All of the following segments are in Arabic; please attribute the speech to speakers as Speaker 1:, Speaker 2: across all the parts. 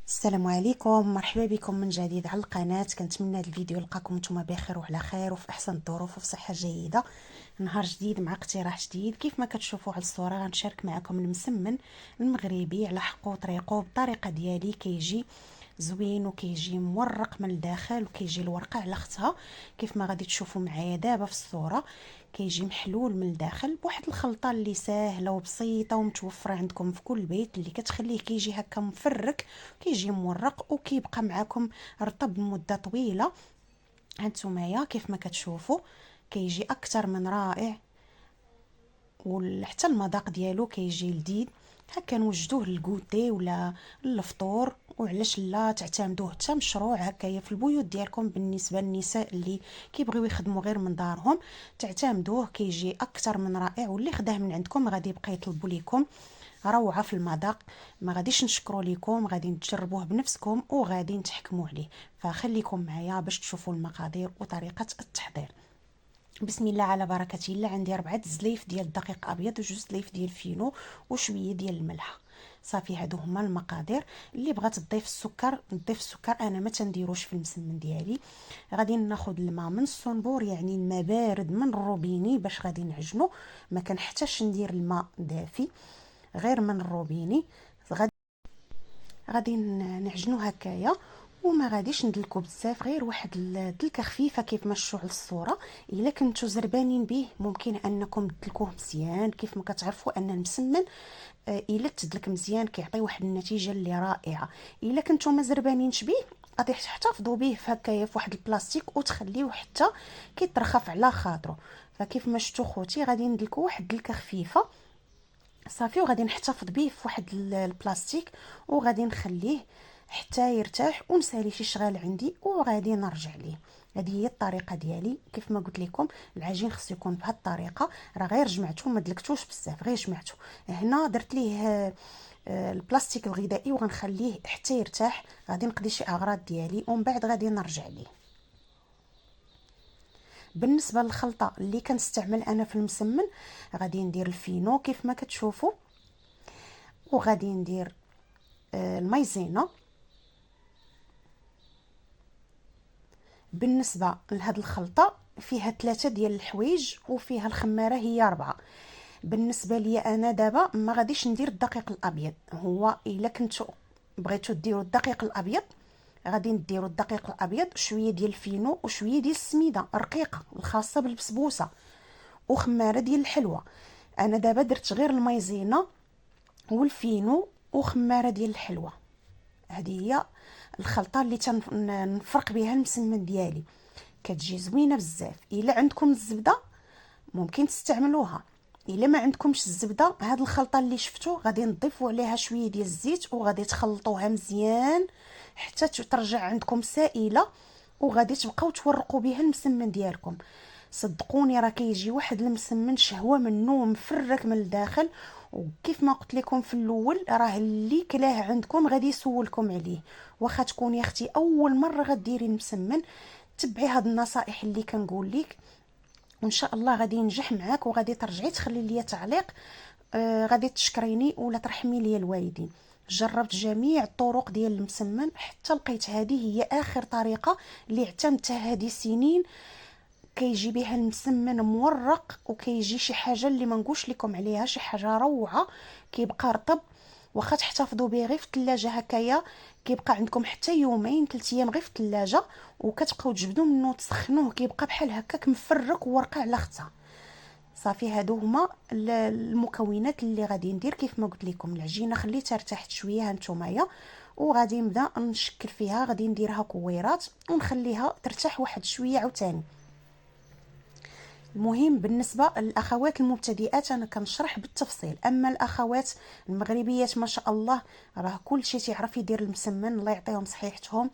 Speaker 1: السلام عليكم، مرحبا بكم من جديد على القناه. كنتمنى هذا الفيديو يلقاكم نتوما بخير وعلى خير وفي احسن الظروف وفي صحه جيده. نهار جديد مع اقتراح جديد. كيف ما كتشوفوا على الصوره غنشارك معكم المسمن المغربي على حقه وطريقه بالطريقه ديالي. كيجي زوين وكيجي مورق من الداخل وكيجي الورقه على اختها كيف ما غادي تشوفوا معايا دابا في الصوره. كيجي محلول من الداخل بواحد الخلطه اللي ساهله وبسيطه ومتوفره عندكم في كل بيت، اللي كتخليه كيجي هكا مفرك، كيجي مورق وكيبقى معكم رطب لمده طويله. هانتومايا كيف ما كتشوفوا كيجي اكثر من رائع، وحتى المذاق ديالو كيجي لذيذ. هكا نوجدوه للكوتي ولا للفطور، وعلاش لا تعتمدوه حتى مشروع هكايا في البيوت ديالكم. بالنسبه للنساء اللي كيبغيو يخدموا غير من دارهم تعتمدوه، كيجي اكثر من رائع. واللي خداه من عندكم غادي يبقى يطلبوا لكم روعه في المذاق. ما غاديش نشكروا لكم، غادي تجربوه بنفسكم وغادي نتحكموا عليه. فخليكم معايا باش تشوفوا المقادير وطريقه التحضير. بسم الله على بركه الله. عندي 4 زليف ديال الدقيق الابيض وجوج زليف ديال الفينو وشويه ديال الملح. صافي هادو هما المقادير. اللي بغات تضيف السكر نضيف السكر، انا ما تنديروش في المسمن ديالي. غادي ناخذ الماء من الصنبور، يعني الماء بارد من الروبيني باش غادي نعجنو. ما كنحتاجش ندير الماء دافي، غير من الروبيني. غادي نعجنو هكايا، وما غاديش ندلكو بزاف، غير واحد الدلكه خفيفه كيف ما شفتوا على الصوره. الا كنتو زربانين به ممكن انكم تدلكوه مزيان. كيف ما كتعرفوا ان المسمن الا تدلك مزيان كيعطي واحد النتيجه اللي رائعه. الا كنتو ما زربانينش به غادي تحتفظوا به في هكايا في واحد البلاستيك وتخليوه حتى كيترخف على خاطرو. فكيف ما شفتوا خوتي غادي ندلكو واحد الدلكه خفيفه صافي، وغادي نحتفظ به في واحد البلاستيك وغادي نخليه حتى يرتاح ونسالي شي شغال عندي وغادي نرجع ليه. هذه هي الطريقه ديالي. كيف ما قلت لكم العجين خصو يكون بهذه الطريقه. راه غير جمعته ما دلكتوش بزاف، غير جمعته. هنا درت ليه البلاستيك الغذائي وغنخليه حتى يرتاح. غادي نقضي شي اغراض ديالي ومن بعد غادي نرجع ليه. بالنسبه للخلطه اللي كنستعمل انا في المسمن، غادي ندير الفينو كيف ما كتشوفوا، وغادي ندير المايزينا. بالنسبه لهاد الخلطه فيها 3 ديال الحوايج وفيها الخماره هي 4. بالنسبه لي انا دابا ما غاديش ندير الدقيق الابيض. هو الا كنتو بغيتو ديروا الدقيق الابيض غادي نديروا الدقيق الابيض، شويه ديال الفينو وشويه ديال السميده رقيقه الخاصه بالبسبوسه وخماره ديال الحلوه. انا دابا درت غير المايزينا والفينو وخماره ديال الحلوه. هذه هي الخلطه اللي تنفرق بها المسمن ديالي، كتجي زوينه بزاف. الا عندكم الزبده ممكن تستعملوها، الا ما عندكمش الزبده هاد الخلطه اللي شفتو غادي نضيفوا عليها شويه ديال الزيت وغادي تخلطوها مزيان حتى ترجع عندكم سائله، وغادي تبقاو تورقوا بها المسمن ديالكم. صدقوني راه كيجي واحد المسمن شهوه منه مفرك من الداخل. وكيف ما قلت لكم في الاول راه اللي كلاه عندكم غادي يسولكم عليه. واخا تكوني اختي اول مره غديري المسمن تبعي هاد النصائح اللي كنقول لك، وان شاء الله غادي ينجح معاك وغادي ترجعي تخلي لي تعليق. غادي تشكريني ولا ترحمي لي الوالدين. جربت جميع الطرق ديال المسمن حتى لقيت هذه هي اخر طريقه اللي اعتمدتها هذه سنين. كيجي بها المسمن مورق وكيجي شي حاجه اللي ما نقولش لكم عليها، شي حاجه روعه. كيبقى رطب، واخا تحتفظوا به غير في الثلاجه هكايا كيبقى عندكم حتى يومين 3 ايام غير في الثلاجه، وكتبقاو تجبدوا منه تسخنوه كيبقى بحال هكاك مفرك وورقه على اختها. صافي هادو هما المكونات اللي غادي ندير. كيف ما قلت لكم العجينه خليتها ارتاحت شويه هانتومايا، وغادي نبدا نشكل فيها. غادي نديرها كويرات ونخليها ترتاح واحد شويه عاوتاني. المهم بالنسبه للاخوات المبتدئات انا كنشرح بالتفصيل، اما الاخوات المغربيات ما شاء الله راه كل شيء تعرف يدير المسمن، الله يعطيهم صحيحتهم.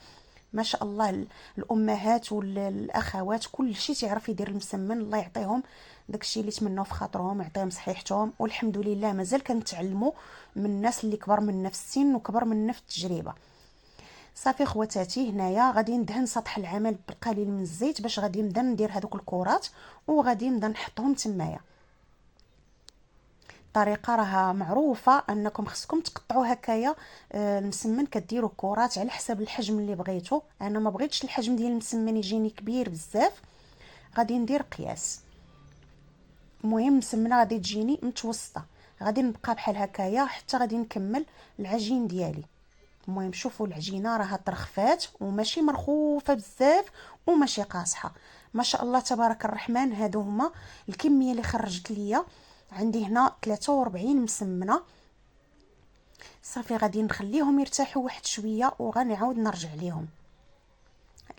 Speaker 1: ما شاء الله الامهات والاخوات كل شيء تعرف يدير المسمن، الله يعطيهم داكشي اللي تمنوا في خاطرهم، يعطيهم صحيحتهم. والحمد لله مازال كنتعلموا من الناس اللي كبر منا في السن وكبر منا في التجربه. صافي خواتاتي هنايا غادي ندهن سطح العمل بالقليل من الزيت باش غادي نبدا ندير هذوك الكرات وغادي نبدا نحطهم تمايا. الطريقه راه معروفه انكم خصكم تقطعوا هكايا المسمن، كديروا كرات على حسب الحجم اللي بغيتو. انا ما بغيتش الحجم ديال المسمن يجيني كبير بزاف، غادي ندير قياس. المهم المسمنه غادي تجيني متوسطه، غادي نبقى بحال هكايا حتى غادي نكمل العجين ديالي. المهم شوفوا العجينه راها ترخفات وماشي مرخوفه بزاف وماشي قاصحه. ما شاء الله تبارك الرحمن. هادو هما الكميه اللي خرجت ليا. عندي هنا 43 مسمنه. صافي غادي نخليهم يرتاحوا واحد شويه وغنعاود نرجع ليهم.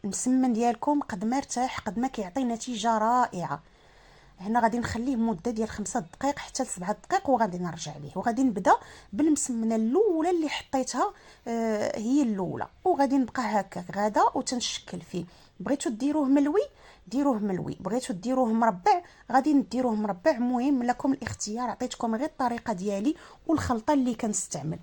Speaker 1: المسمن ديالكم قد ما ارتاح قد ما كيعطي نتيجه رائعه. هنا غادي نخليه مده ديال 5 دقائق حتى ل 7 دقائق وغادي نرجع ليه. وغادي نبدا بالمسمنه الاولى اللي حطيتها، هي الاولى، وغادي نبقى هكاك غادا وتنشكل فيه. بغيتو ديروه ملوي ديروه ملوي، بغيتو ديروه مربع غادي نديروه مربع. المهم لكم الاختيار، عطيتكم غير الطريقه ديالي والخلطه اللي كنستعمل.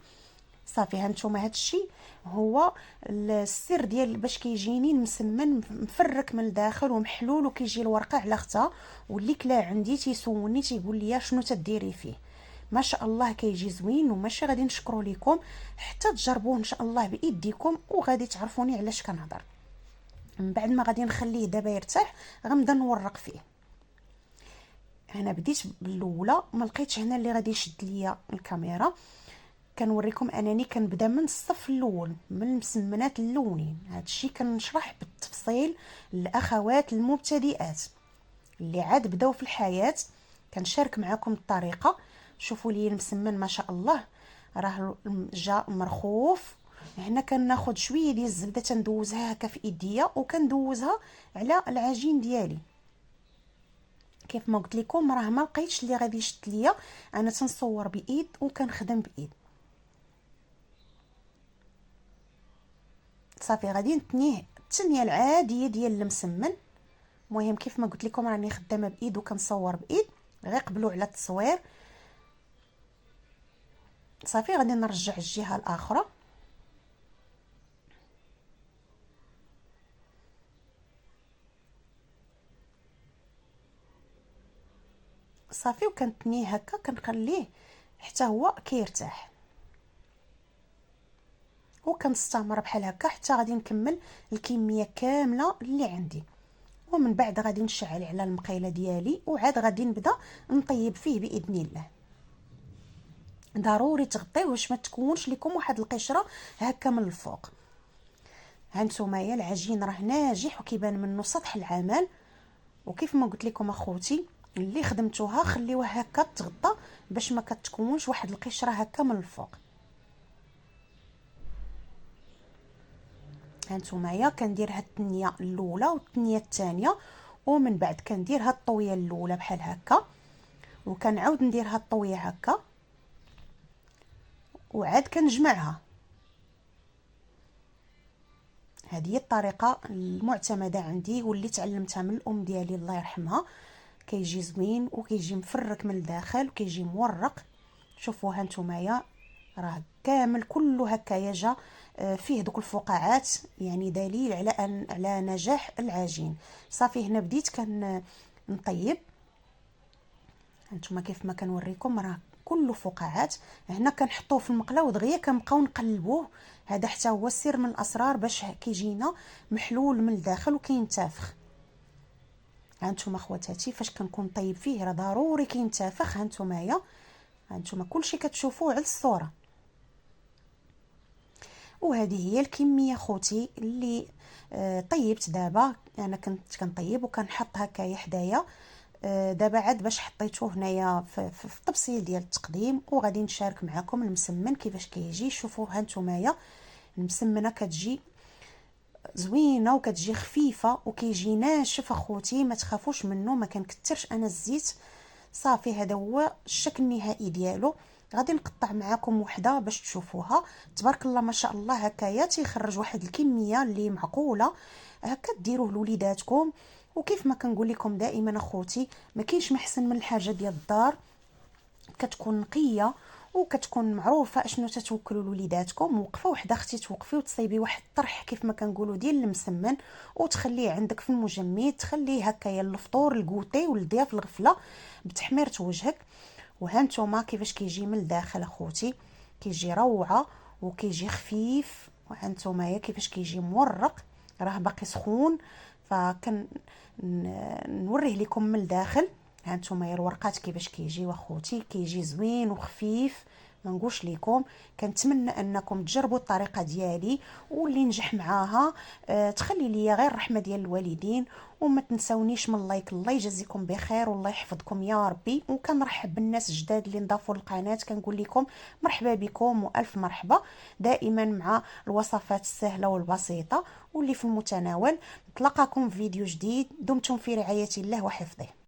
Speaker 1: صافي هانتوما هادشي هو السر ديال باش كيجيني المسمن مفرك من الداخل ومحلول وكيجي الورقه على اختها. واللي كلا عندي تيسولني تيقول لي شنو تديري فيه. ما شاء الله كيجي زوين، وماشي غادي نشكروا لكم حتى تجربوه ان شاء الله بايديكم وغادي تعرفوني علاش كنهضر. من بعد ما غادي نخليه دابا يرتاح غنبدا نورق فيه. انا بديت بالاولى، ما لقيتش هنا اللي غادي يشد ليا الكاميرا. كنوريكم انني كنبدا من الصف الاول، من المسمنات اللونين. هادشي كنشرح بالتفصيل للاخوات المبتدئات اللي عاد بداو في الحياه. كنشارك معكم الطريقه. شوفوا لي المسمن ما شاء الله راه جا مرخوف. هنا كناخذ شويه ديال الزبده تندوزها هكا في ايديا وكندوزها على العجين ديالي. كيف ما قلت لكم راه ما لقيتش اللي غادي يشد ليا، انا تنصور بايد وكنخدم بايد. صافي غادي نتنيه التنيه العاديه ديال المسمن. المهم كيف ما قلت لكم راني خدامه بايد وكنصور بايد، غير قبلوا على التصوير. صافي غادي نرجع الجهه الاخرى. صافي وكنتنيه هكا كنخليه حتى هو كيرتاح وكنستمر بحال هكا حتى غادي نكمل الكميه كامله اللي عندي. ومن بعد غادي نشعل على المقيله ديالي وعاد غادي نبدا نطيب فيه باذن الله. ضروري تغطيوه باش ما تكونش لكم واحد القشره هكا من الفوق. هانتوما يا العجين راه ناجح وكيبان منه سطح العمل. وكيف ما قلت لكم اخوتي اللي خدمتوها خليوها هكا تغطى باش ما كتكونش واحد القشره هكا من الفوق. هانتوما يا كندير هاد التنيه الاولى والتنيه الثانيه، ومن بعد كندير هاد الطويه الاولى بحال هكا وكنعاود ندير هاد الطويه هكا وعاد كنجمعها. هذه هي الطريقه المعتمده عندي واللي تعلمتها من الام ديالي الله يرحمها. كيجي زوين وكيجي مفرك من الداخل وكيجي مورق. شوفوا هانتوما راه كامل كله هكايا جا فيه دوك الفقاعات، يعني دليل على نجاح العجين. صافي هنا بديت نطيب. هانتوما كيف ما كنوريكم راه كله فقاعات. هنا كنحطوه في المقله ودغيا كنبقاو نقلبوه. هذا حتى هو السر من الاسرار باش كيجينا محلول من الداخل وكينتفخ. هانتوما خواتاتي فاش كنكون طيب فيه راه ضروري كينتفخ. هانتوما كلشي كتشوفوه على الصوره. وهذه هي الكميه خوتي اللي طيبت دابا. انا كنت كنطيب وكنحط هكايا حدايا. دابا عاد باش حطيته هنايا في التفصيل ديال التقديم وغادي نشارك معكم المسمن كيفاش كيجي. شوفوا هانتوما المسمنه كتجي زوينه وكتجي خفيفه وكيجي ناشف اخوتي، ما تخافوش منه، ما كنكثرش انا الزيت. صافي هذا هو الشكل النهائي ديالو. غادي نقطع معكم وحده باش تشوفوها. تبارك الله ما شاء الله هكايا تيخرج واحد الكميه اللي معقوله. هكا ديروه لوليداتكم. وكيف ما كنقول لكم دائما اخوتي ما كاينش محسن من الحاجه ديال الدار كتكون نقيه وكتكون معروفه اشنو تتوكلوا لوليداتكم. وقفه وحده اختي توقفي وتصايبي واحد الطرح كيف ما كنقولوا ديال المسمن وتخليه عندك في المجمد، تخليه هكايا للفطور الكوتي والضياف الغفله بتحميره وجهك. وهانتوما كيفاش كيجي من الداخل اخوتي، كيجي روعه وكيجي خفيف. وهانتوما كيفاش كيجي مورق، راه باقي سخون. فكن نوريه لكم من الداخل. هانتوما الورقات كيفاش كيجي واخوتي، كيجي زوين وخفيف. ما نقولش لكم، كنتمنى انكم تجربوا الطريقه ديالي، واللي نجح معاها تخلي لي غير الرحمه ديال الوالدين. وما تنسونيش من لايك. الله يجزيكم بخير والله يحفظكم يا ربي. وكنرحب بالناس الجداد اللي انضافوا للقناه، كنقول لكم مرحبا بكم والف مرحبا. دائما مع الوصفات السهله والبسيطه واللي في المتناول. نتلاقاكم في فيديو جديد. دمتم في رعايه الله وحفظه.